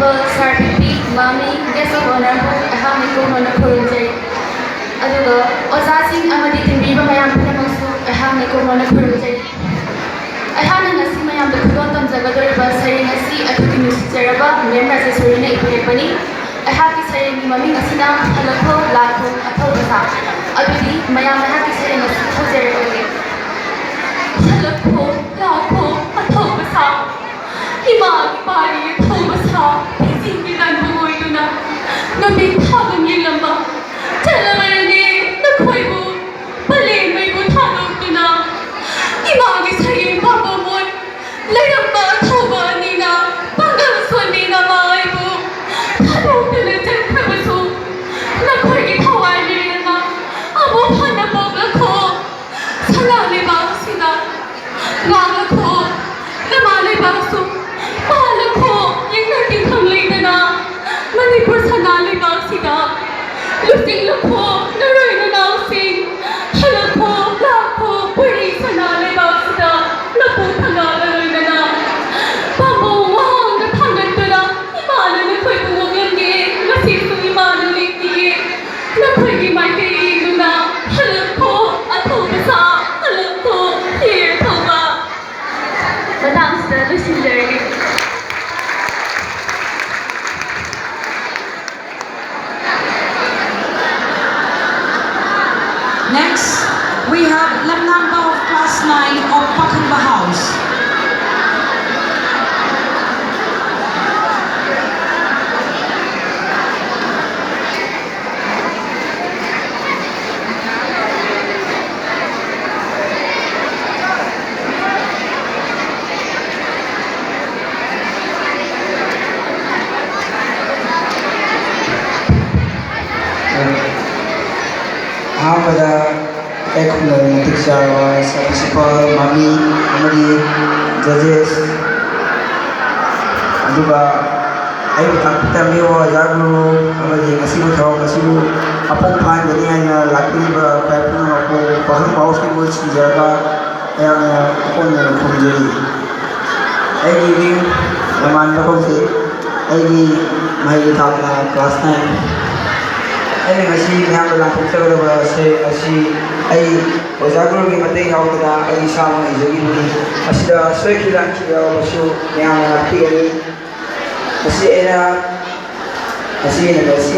principal, sir, pipi, mommy, guest of honor, aham iko hona khurumjai. Aduga ozasing amadi timbiba mayam pinamangsu aham iko hona khurumjai. Ahana ngasi mayam da khudon tamjagadoriba saring asi athuki nusijaraba members asurina ipurepani. Ahaki saring maming asina halakho lakho athobasa. Adudi mayam ahaki saring asi thojarabage. Halakho lakho athobasa. Imag pari athobasa. Pising dan bugoiduna. Nabi thagam yilamba. Chalamarani nakhoibu. Pale may buthanogduna. Imagi saring babamon. Layamba athoba nina. Pangal swamina maibu. Hadogduna jathabasu. Nakhoigi thawai na. Abo hanapog lakho. Sanalebak sina. Ngakho. Namalebak su. Palakho. Yung nating KANGLEIPAK. Manipur sanalebak sina. Lusing lakho. Naroy na nausing. Halakho. Lakho. Puri sanalebak sina. Naputanga naroy na. Pamawang natanggantula. Imana na ko'y bumugyangi. Nasiso imana ligti. Nako'y MAITEILOL na. Halakho. Athobasa. Halakho. Here thoba. Madam sir, Lucinda. Next, we have Lamnamba of Class 9 of Pakamba House. Principal, mommy, amadi, judges, aduga, ayo takutami wa jaguru, amadi ngasibu thaw ngasibu, apong pan jadi hanya laki ba kaipun aku bahkan paus ni buat sejaga yang apong yang kumjeri. Ayo ini zaman apa sih? Ayo mai thapna class 9. Ayo ngasi yang langsung sekolah bahasa asi ayo ojagur ki mate HAOTAL ayo sama izagi ni asida sweki lanchi ya basu yang arti ini asi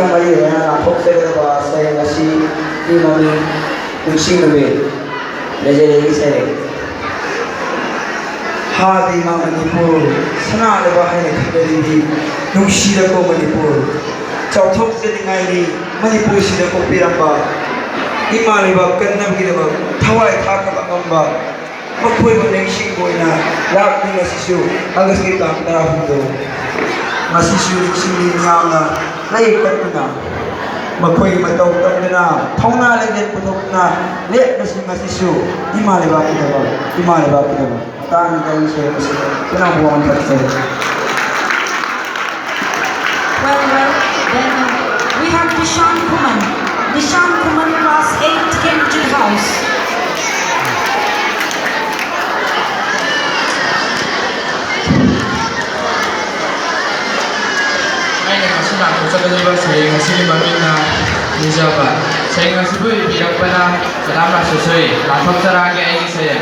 yang mari ya langsung sekolah bahasa asi ni mami mixing nabe leje lagi saya hadi Manipur sanalebak hai khadari nungsi ko Manipur chauthok sedingai ni Manipur sida ko piramba imalebak kannabgidaba thawai thakaba ngamba makhoi ba lengsing boina lakni ngasisu agasti tamtara hundo ngasisu singni nyamna lai katuna makhoi matau tamdana thauna legen puthokna le ngasisu imalebak kidaba tan dai se kana buang thakse. Well, then we have Dishan Kuman. Dishan Kuman, Class 8, Cambridge House. Aina kasi na kung sa kaliba sa iyo kasi maming na nizaba. Sa iyo kasi po ibilang pa na salamat sa soy. Latok sa ragi ay kisaya.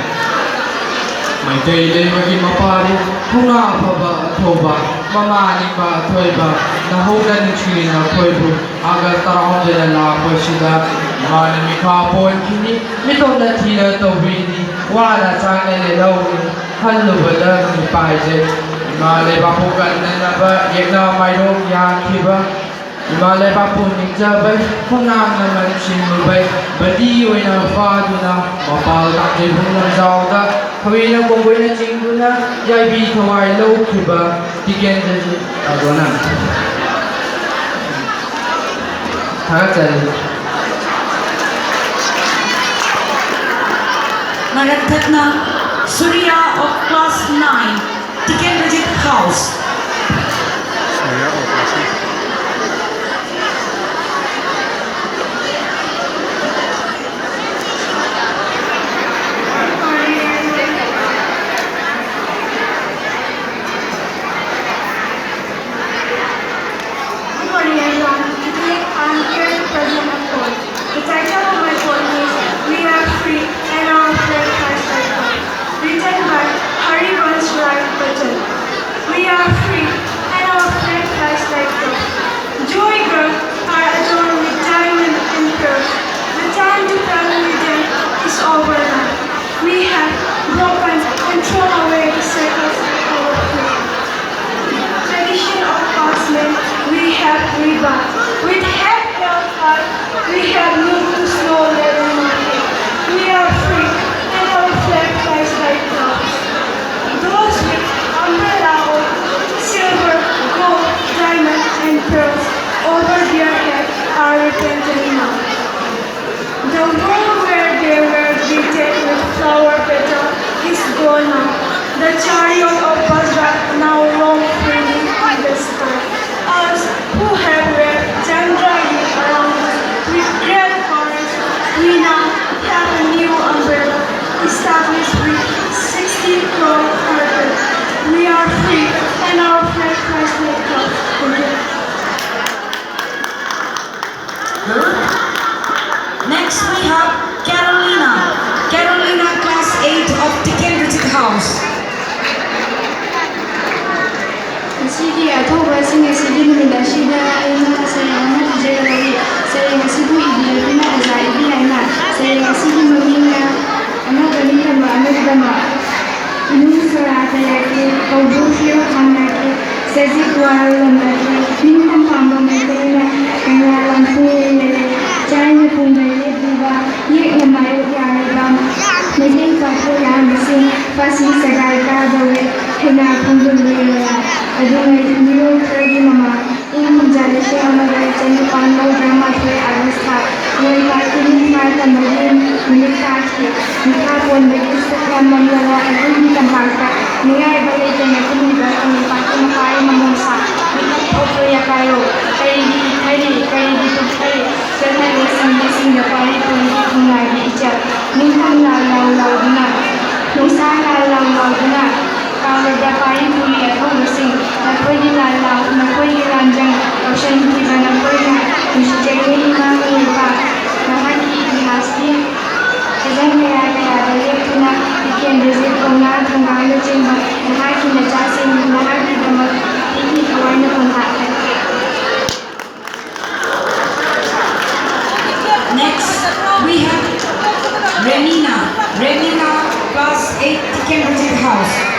MAITEILOL maging mapari, huna pa ba athoba, mamani ba athoiba, nahogan ng chili na athoibo, agal tarahon din ang lakoy sida, imana mi kapon kini, mitong na tila tawini, wala sa nalilaw ni, halo ba lang ni Paise, imalay pa po ganda na ba, yag na mayroong yan kiba, imalay pa po nigsabay, hunang naman sinubay, badiyoy na fado na, mapaltak di po ng zawda, kami na kung na chinggo na, yay bitaway low kiba, tigen na ako na. HAOTAL. Naragdag na Surya of Class 9, Cambridge House. Surya of Class 9. SANALEIBAK. With HAOTAL, we have moved to snow level market. We are free and our flag flies like clouds. Those with umbrella of silver, gold, diamond, and pearls over their head are repentant now. The world where they were greeted with flower petal is gone now. The chariot of Bajra now roam freely in the sky. Us who have read Chandrayun around us with great courage, we now have a new umbrella established with 60 crore curtain. We are free and our flag flies like clouds again. Good. Next we have Carolina. Carolina, class 8 of the Cambridge House. ꯉꯁꯤꯒꯤ ꯑꯊꯧꯕꯁꯤꯡ ꯑꯁꯤꯒꯤ ꯅꯨꯃꯤꯠ ꯑꯁꯤꯗ ꯑꯩꯅ ꯁꯩꯔꯦꯡ ꯑꯃ ꯏꯖꯒꯗꯧꯔꯤ ꯁꯩꯔꯦꯡ ꯑꯁꯤꯕꯨ ꯏꯕꯤꯔꯗꯨꯅ ꯑꯣꯖꯥ ꯏꯕꯤ ꯍꯥꯏꯅ ꯁꯩꯔꯦꯡ ꯑꯁꯤꯒꯤ ꯃꯃꯤꯡꯅ ꯑꯅꯧꯕ ꯅꯤꯡꯊꯝꯕ ꯑꯃꯒꯤꯗꯃꯛ ꯏꯅꯨꯡ ꯁꯣꯔꯥ ꯀꯌꯥꯒꯤ ꯀꯧꯕ꯭ꯔꯨ ꯐꯤꯌꯨ ꯈꯥꯡꯅꯒꯤ ꯁꯖꯤꯛ ꯋꯥꯔ ꯂꯝꯂꯛꯀꯤ ꯅꯤꯡꯊꯝ ꯄꯥꯝꯕ ꯃꯩꯇꯩꯅ ꯀꯪꯂꯥ ꯂꯥꯟꯊꯣꯛꯂꯦ ꯆꯥꯏꯅ ꯄꯨꯡꯗ ꯂꯦꯞꯂꯤꯕ ꯌꯦꯛꯅ ꯃꯥꯌꯣꯛ ꯌꯥꯔꯤꯕ ꯃꯩꯇꯩ ꯄꯥꯇ꯭ꯔꯤꯌꯣꯠꯁꯤꯡ ꯐꯥꯁꯤ ꯁꯒꯥꯏ ꯀꯥꯗꯧꯔꯦ ꯍꯩꯅꯥ ꯈꯣꯡꯒꯨꯜ ꯑꯗꯨꯉꯩ ꯃꯤꯔꯣꯜ ꯈꯔꯒꯤ ꯃꯃꯥꯡ ꯏꯪ ꯀꯨꯝꯖꯥ ꯂꯤꯁꯤꯡ ꯑꯃꯒ ꯆꯅꯤꯄꯥꯟ ꯃꯧꯗ꯭ꯔꯥꯃꯥꯊꯣꯏ ꯑꯥꯒꯁ ꯊꯥ ꯂꯩꯕꯥꯛꯀꯤ ꯅꯤꯡꯊꯥ ꯇꯝꯕꯒꯤ ꯅꯨꯃꯤꯠ ꯇꯥꯈꯤ. ꯃꯤꯈꯥ ꯄꯣꯟꯕꯒꯤ ꯁꯨꯛꯅ ꯃꯝꯂꯕ ꯑꯩꯈꯣꯏꯒꯤ ꯇꯝꯄꯥꯛꯇ ꯅꯤꯡꯉꯥꯏꯕ ꯂꯩꯇꯅ ꯀꯨꯝꯂꯤꯕ ꯀꯪꯂꯩꯄꯥꯛꯀꯤ ꯃꯄꯥ ꯃꯃꯣꯝꯁꯥ ꯃꯤꯀꯞ ꯊꯣꯛꯄ ꯌꯥꯀꯥꯏꯔꯣ ꯀꯔꯤꯒꯤ ꯏꯊꯔꯤ ꯀꯔꯤꯒꯤ ꯇꯨꯞꯊꯔꯤ ꯆꯠꯍꯜꯂꯦ ꯁꯤꯡꯗ ꯄꯥꯔꯤ ꯄꯨꯔꯤꯒꯤ ꯈꯣꯡꯅꯥꯏꯒꯤ ꯏꯆꯜ ꯅꯤꯡꯊꯝ ꯂꯥꯜ ꯂꯥꯎ ꯂꯥꯎꯗꯨꯅ ꯅꯨꯡꯁꯥ ꯂꯥꯜ ꯂꯥꯎ ꯂꯥꯎꯗꯨꯅ ꯀꯥꯎꯔꯕ꯭ꯔꯥ ꯄꯥꯔꯤ ꯄꯨꯔꯤ ꯑꯊꯧꯕꯁꯤꯡ ꯅꯈꯣꯏꯒꯤ ꯅꯈꯣꯏꯒꯤ ꯂꯥꯟꯖꯪ ꯇꯧꯁꯟꯈꯤꯕ ꯅꯈꯣꯏꯅ ꯅꯨꯡꯁꯤꯖꯔꯤꯕ ꯏꯃꯥ ꯀꯪꯂꯩꯄꯥꯛ ꯅꯍꯥꯛꯀꯤ ꯏꯇꯤꯍꯥꯁꯀꯤ ꯈꯖꯪ ꯀꯌꯥꯗ ꯂꯦꯞꯇꯨꯅ ꯏꯀꯦꯟꯗ꯭ꯔꯖꯤꯠ ꯄꯥꯎꯅꯥ ꯊꯣꯡꯒꯥꯡꯅꯆꯤꯡꯕ ꯅꯍꯥꯛꯀꯤ ꯅꯆꯥꯁꯤꯡ ꯅꯍꯥꯛꯀꯤꯗꯃꯛ ꯑꯩꯒꯤ ꯊꯋꯥꯏꯅ ꯄꯣꯟꯊꯥ ꯊꯛꯈꯤ. Next we have Renina. Renina, class 8, the Cambridge House.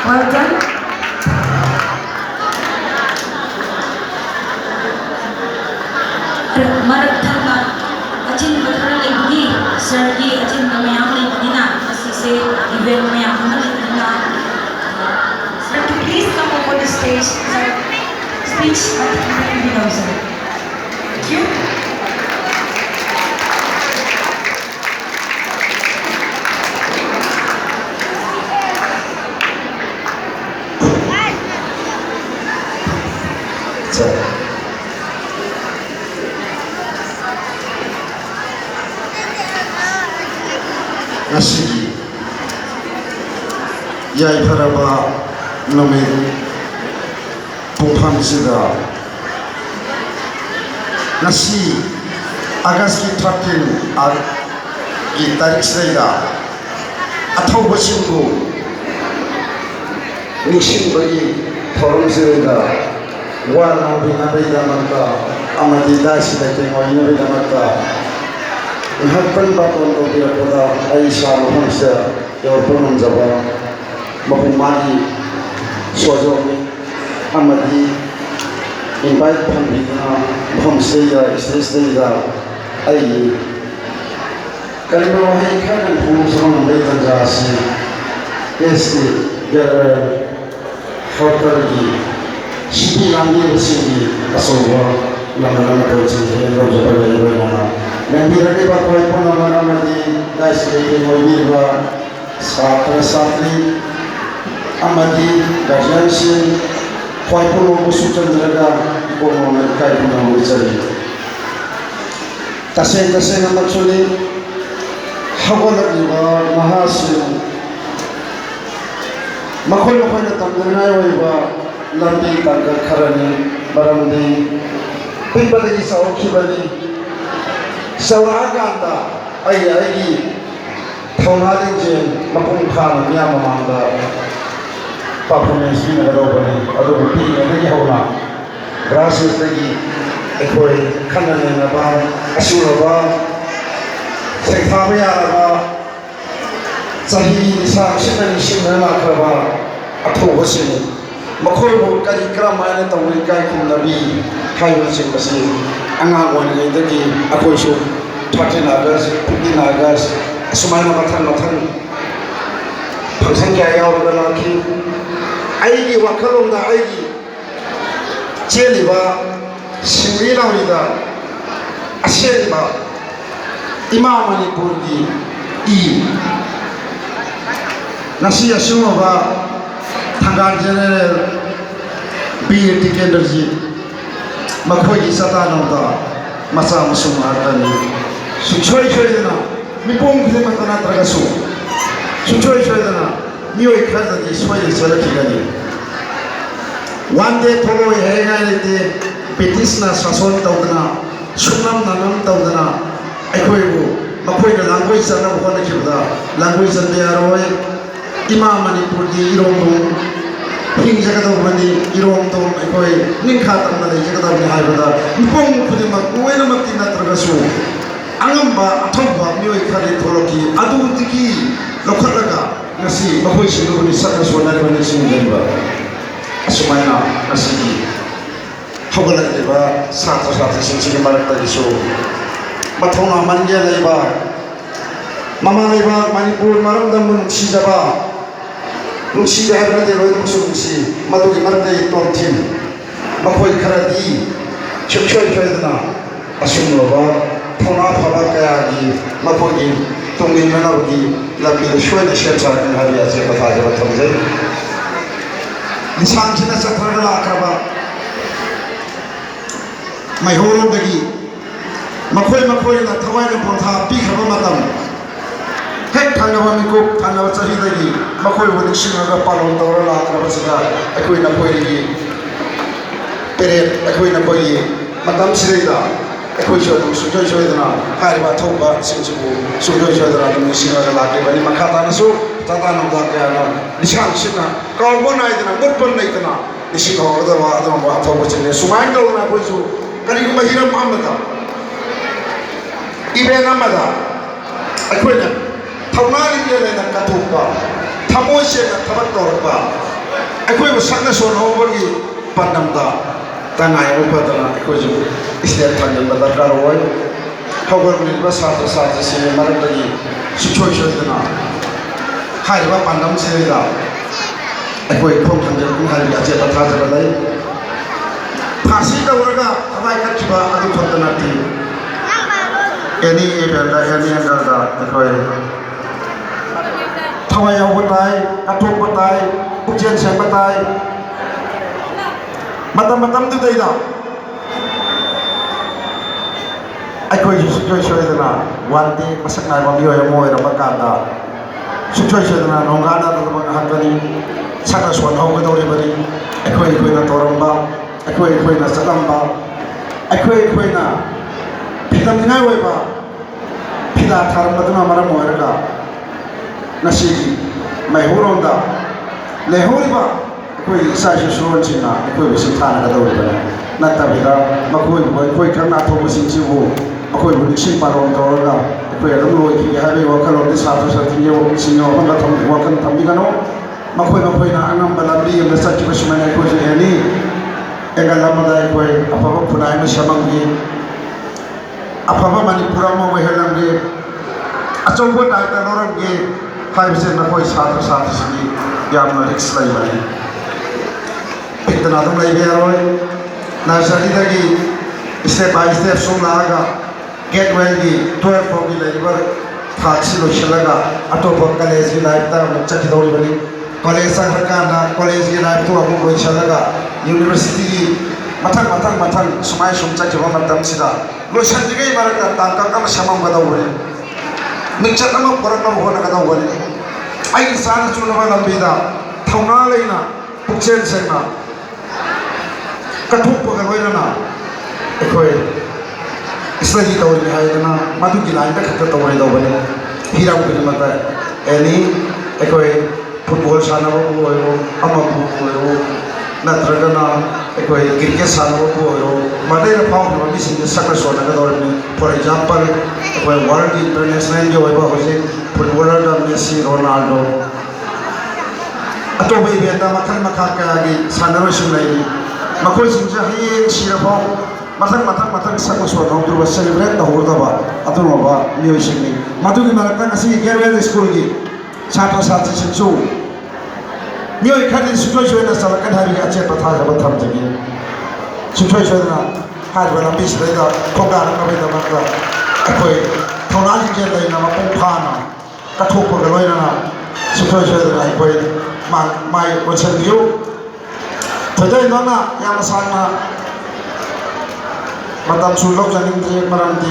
Well done. Marathana achin bakara lebugi sergi achin mayam lebugina asise event mayam lebugina. Sir, to please come over the stage for speech at the below, sir. Thank you. Nasi yai paraba nome pumpham sida nasi August ki 13 ki tarik sida athau basimbu nixing bagi forum sida wana bina bida manta amadi dasi da ke ngoi ne da mata ihappan ba ton do bi pada ai sa no hamsa yo pun jaba mahumani sojo ni amadi invite phambi na hamse ya stage da ai kalma hai khan pu sama mai da jasi esi GETWELL HAOTAL gi Sidi Nandi Sidi Asowa Lama to Sidi Lo Jaba Lo Nama Nandi Rani Ba Koi Pona Mana Nadi Dais Lady Mobi Ba Satra Satri Amadi Gajansi Koi Pona Musu Chandraga Bono Kai Pona Musari Tase Nama Chuli Hawala Diba Mahasin Makoi na tamdanay wa lambi tangga karani maramdi pipalagi sa okibali sa waganda ay thonalin jen mapung khana miya mamanda performance ni nagawani adu pi nagi hawla gracias tagi ekoi khanane na ba asura ba sekhamya ba sahi sa shikani shimna la kraba atho wasini makhoi bo kari krama na tawri kai kum nabi khaiwa sing basi anga wan ngai dagi akoi so 13 August 15 August sumana mathan function kya yaw na ki ai gi wakhalom da ai gi cheliba simri lawida aseliba imam manipur gi nasi asuma ba tanggal general BAT Kenderji makhoi sata nongda masa musum atani suchoi dana mipong khile matana tragasu suchoi dana mioi khada di soi selaki gani one day tholo hega lete British na sason tawdana sunam nanam tawdana akhoi bu makhoi na language sana bhona khibda language san yaroi Imam Manipur di irong hing jaga bani irong ekoi ningkha tamna le jaga ni haibada ipong khudi mak uena mak tinna tragasu angamba athomba mioi khali tholoki adu tiki lokharaga ngasi mahoi sinuguni sakna sonari bani singdeba asumana asigi hogala deba satra singsi marakta diso mathona manja leba mama leba Manipur maramdam sijaba Nusi dah berada di luar musuh nusi, madu di mana di tontin, makhoi keradi, cekcoi kerana, asum loba, thona phala kaya di, makhoi di, tungin mana di, lebih sesuai di syariat yang hari aja berada di tempat. Insan kita sekarang lah kerana, mahorong lagi, makhoi nak thawai yang pun thah pi kerana matam. Hek thangwa mikuk thangwa chahi dagi makhoi wani singaga palon tawra la kraba siga akoi na koi ri pere akoi na koi matam sireida akoi chodu sujoi dana hari ba thoba sinchibu sujoi dana ni singaga la ke bani makhata na su tata na da ka na nishan sina ka bona idana mutpon nai dana nisi ka da wa da ma thoba chine sumain da na koi su kari ko hiram amada ibe na mada akoi na Thaunali dia lena katumba, thamoi se na thabat torba. Akoi sakna son hobagi pandamda, tanai upadana akoi ju isliat thanjal badar karoi. Hogar ni ba satra se marak lagi suchoi dana. Hai ba pandam se da. Akoi khom thanjal ku hai ga je ta tha balai. Phasi da uraga thabai katba adu thotana ti. Any ebelda any andada akoi Thawai au batai, atok batai, ujian siang batai, matam tu dah. Aku cuy dana, wanti masak nai mami yang mau era makanda, cuy dana nongana tu bang hakani, sangat suan hau kita boleh beri, aku na toramba, aku na salamba, aku na pidam dengan weba, pida tharam tu nama orang mau era. Nasi, mahurong da, lehuri ba, koi sa suron sina, koi bisi thana kada uri bana. ꯅꯠꯇꯕꯤꯗ ꯃꯈꯣꯏꯕꯨ ꯑꯩꯈꯣꯏ ꯈꯔ ꯅꯥꯊꯣꯛꯄꯁꯤꯡꯁꯤꯕꯨ ꯑꯩꯈꯣꯏꯕꯨ ꯅꯤꯡꯁꯤꯡ ꯄꯥꯂꯣꯝ ꯇꯧꯔꯒ ꯑꯩꯈꯣꯏ ꯑꯗꯨꯝ ꯂꯣꯏꯈꯤꯒꯦ ꯍꯥꯏꯕꯒꯤ ꯋꯥꯈꯜꯂꯣꯟꯗꯤ ꯁꯥꯇ꯭ꯔ ꯁꯥꯇ꯭ꯔꯤꯁꯤꯡꯒꯤ ꯋꯥꯈꯜ ꯊꯝꯕꯤꯒꯅꯨ ꯃꯈꯣꯏꯅ ꯑꯉꯝꯕ ꯂꯝꯕꯤ ꯑꯃꯗ ꯆꯠꯈꯤꯕ ꯁꯨꯃꯥꯏꯅ ꯑꯩꯈꯣꯏꯁꯨ ꯍꯦꯜꯂꯤ ꯑꯦꯡꯒꯜ ꯑꯃꯗ ꯑꯩꯈꯣꯏ ꯑꯐꯕ ꯈꯨꯟꯅꯥꯏ ꯑꯃ ꯁꯦꯝꯃꯝꯒꯤ ꯑꯐꯕ ꯃꯅꯤꯄꯨꯔ ꯑꯃ ꯑꯣꯏꯍꯜꯂꯝꯒꯤ ꯑꯆꯧꯕ ꯗꯥꯏꯇ ꯂꯧꯔꯝꯒꯤ ꯍꯥꯏꯕꯁꯦ ꯅꯈꯣꯏ ꯁꯥꯇ꯭ꯔ ꯁꯥꯇ꯭ꯔꯤꯁꯤꯡꯒꯤ ꯌꯥꯝꯅ ꯔꯤꯛꯁ ꯂꯩꯕꯅꯤ ꯄꯤꯛꯇꯅ ꯑꯗꯨꯝ ꯂꯩꯕ ꯌꯥꯔꯣꯏ ꯅꯔꯁꯔꯤꯗꯒꯤ ꯁ꯭ꯇꯦꯞ ꯕꯥꯏ ꯁ꯭ꯇꯦꯞ ꯁꯨꯝ ꯂꯥꯛꯑꯒ ꯒꯦꯠꯋꯦꯜꯒꯤ 12 ꯐꯥꯎꯒꯤ ꯂꯩꯔꯤꯕ ꯊꯥꯛꯁꯤ ꯂꯣꯏꯁꯤꯜꯂꯒ ꯑꯇꯣꯞꯄ ꯀꯣꯂꯦꯖꯀꯤ ꯂꯥꯏꯐꯇ ꯑꯃꯨꯛ ꯆꯠꯈꯤꯗꯧꯔꯤꯕꯅꯤ ꯀꯣꯂꯦꯖ ꯆꯠꯈ꯭ꯔꯀꯥꯟꯗ ꯀꯣꯂꯦꯖꯀꯤ ꯂꯥꯏꯐꯇꯨ ꯑꯃꯨꯛ ꯂꯣꯏꯁꯤꯜꯂꯒ ꯌꯨꯅꯤꯚꯔꯁꯤꯇꯤꯒꯤ ꯃꯊꯪ ꯁꯨꯃꯥꯏ ꯁꯨꯝ ꯆꯠꯈꯤꯕ ꯃꯇꯝꯁꯤꯗ ꯂꯣꯏꯁꯤꯟꯗ꯭ꯔꯤꯉꯩ ꯃꯔꯛꯇ ꯇꯥꯡꯀꯛ ꯑꯃ ꯁꯦꯝꯃꯝꯒꯗꯧꯕꯅꯤ ꯃꯤꯡꯆꯠ ꯑꯃ ꯄꯨꯔꯛꯅꯕ ꯍꯣꯠꯅꯒꯗꯧꯕꯅꯤ ꯑꯩꯒꯤ ꯆꯥꯅ ꯆꯨꯅꯕ ꯂꯝꯕꯤꯗ ꯊꯧꯅꯥ ꯂꯩꯅ ꯄꯨꯛꯆꯦꯜ ꯁꯦꯡꯅ ꯀꯠꯊꯣꯛꯄꯒ ꯂꯣꯏꯅꯅ ꯑꯩꯈꯣꯏ ꯏꯁꯇꯗꯤ ꯇꯧꯔꯤꯅꯤ ꯍꯥꯏꯗꯅ ꯃꯗꯨꯒꯤ ꯂꯥꯏꯟꯗ ꯈꯛꯇ ꯇꯧꯔꯣꯏꯗꯧꯕꯅꯤ ꯍꯤꯔꯝ ꯈꯨꯗꯤꯡꯃꯛꯇ ꯑꯦꯅꯤ ꯑꯩꯈꯣꯏ ꯐꯨꯠꯕꯣꯜ ꯁꯥꯟꯅꯕꯕꯨ ꯑꯣꯏꯔꯣ ꯑꯃꯕꯨ ꯑꯣꯏꯔꯣ ꯅꯠꯇ꯭ꯔꯒꯅ ꯑꯩꯈꯣꯏ ꯀ꯭रिꯀꯦꯠ ꯁꯥꯟꯅꯕꯕꯨ ꯑꯣꯏꯔో ꯃꯗꯩꯗ ꯐꯥꯎꯈꯤꯕ ꯃꯤꯁꯤꯡꯁꯦ ꯁꯛꯅ ꯁꯣꯟꯅꯒꯗꯧꯔꯤꯕꯅꯤ ꯐꯣꯔ ꯑꯦꯛꯖꯥꯝꯄꯜ ꯑꯩꯈꯣꯏ ꯋꯥꯔꯜꯒꯤ ꯏꯟꯇꯔꯅꯦꯁꯅꯦꯜꯒꯤ ꯑꯣꯏꯕ ꯍꯧꯖꯤꯛ ꯐꯨꯠꯕꯣꯂꯔꯗ ꯃꯦꯁꯤ ꯔꯣꯅꯥꯜꯗꯣ ꯑꯇꯣꯞꯄ ꯏꯚꯦꯟꯇ ꯃꯈꯜ ꯃꯈꯥ ꯀꯌꯥꯒꯤ ꯁꯥꯟꯅꯔꯣꯏꯁꯤꯡ ꯂꯩꯔꯤ ꯃꯈꯣꯏꯁꯤꯡꯁꯦ ꯍꯌꯦꯡ ꯁꯤꯔꯐꯥꯎ ꯃꯊꯪ ꯁꯛꯅ ꯁꯣꯟꯍꯧꯗ꯭ꯔꯤꯕ ꯁꯦꯂꯦꯕ꯭ꯔꯦꯠ ꯇꯧꯍꯧꯗꯕ ꯑꯗꯨꯒꯨꯝꯂꯕ ꯃꯤꯑꯣꯏꯁꯤꯡꯅꯤ ꯃꯗꯨꯒꯤ ꯃꯔꯛꯇ ꯉꯁꯤꯒꯤ ꯒꯦꯠꯋꯦꯜ ꯁ꯭ꯀꯨꯜꯒꯤ ꯁꯥꯇ꯭ꯔ ꯁꯥꯇ꯭ꯔꯤꯁꯤꯡꯁꯨ 미호이 카드 수초쇼에서 살아간 아체파 타자바 탐지기 수초쇼나 하드바나 비스레다 통가는 거기다 막가 아코이 토나지게 레이나 마뽕파나 까토포가 로이나 수초쇼에서 아코이 마이 오천디오 저자이 너나 야마상나 마담 술록 자님들이 말함디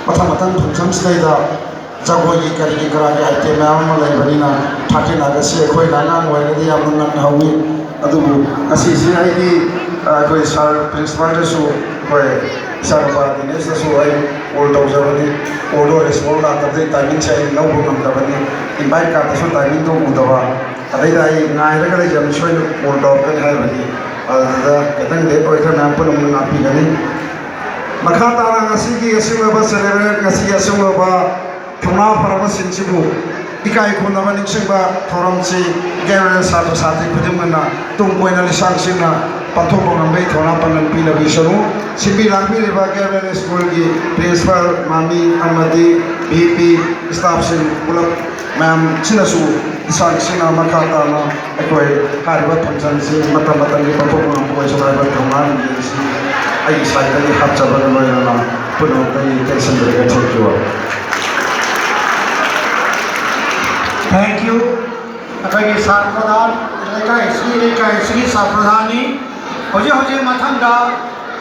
마탕 동참시대이다 자고기 가리기 그라기 아이템 아무나 레이버니나 타키 나가시 거의 나나 뭐에디 아무나 나오미 아두부 아시시 아이디 거의 살 프린시팔데수 거의 사르바 디네스데수 아이 올도저버니 올도레스 올라 답데 타이밍 차이 너무 남다버니 인바이트 카드수 타이밍도 못다와 아데다 이 나이르가 레 점쇼이 올도버니 하이버니 아다 그당 데 거의 나 푸는 나피가니 마카타라 나시기 예수가 세레레 나시기 예수가 통나 파라바 신치부 이카이 콘나마 닝싱바 토럼치 게르 사토 사티 부dum나 뚱고이나 리상싱나 판토봉 베이 토나 판는 필라비셔노 시비 랑비리바 게르 스쿨기 프린시팔 마미 아마디 비피 스타프신 ꯄꯨꯂꯞ ꯃꯌꯥꯝ ꯁꯤꯅꯁꯨ ꯏꯁꯥꯡꯁꯤꯅ ꯃꯈꯥ ꯇꯥꯅ ꯑꯩꯈꯣꯏ ꯍꯥꯏꯔꯤꯕ ꯐꯪꯁꯟꯁꯤ ꯃꯇꯝꯒꯤ ꯄꯥꯡꯊꯣꯛꯄ ꯉꯝꯕ ꯑꯣꯏꯁꯅꯨ ꯍꯥꯏꯕ ꯊꯧꯅꯥꯁꯤ ꯑꯩꯒꯤ ꯁꯥꯏꯠꯇꯒꯤ ꯍꯥꯞꯆꯕꯒ ꯂꯣꯏꯅꯅ ꯄꯨꯝꯅꯃꯛꯇꯒꯤ ꯇꯦꯟꯁꯤꯟꯖꯔꯒ ꯊꯝꯈꯤꯕ Thank you. अगर सार प्रधान लेकिन सार प्रधानी हजे मथंगा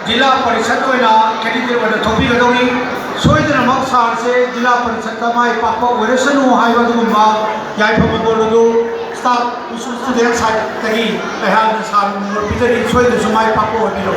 जिला परिषद कैंडिडेट थोपीगदौनी सोईदनमक सार से जिला परिषद माई पाक ओरसनु हाइबदुगुंबा याइफमदोलदु स्टाफ स्टूडेंट साइड तगी सार पिजरी सोईदसु माई पाक ओबिरो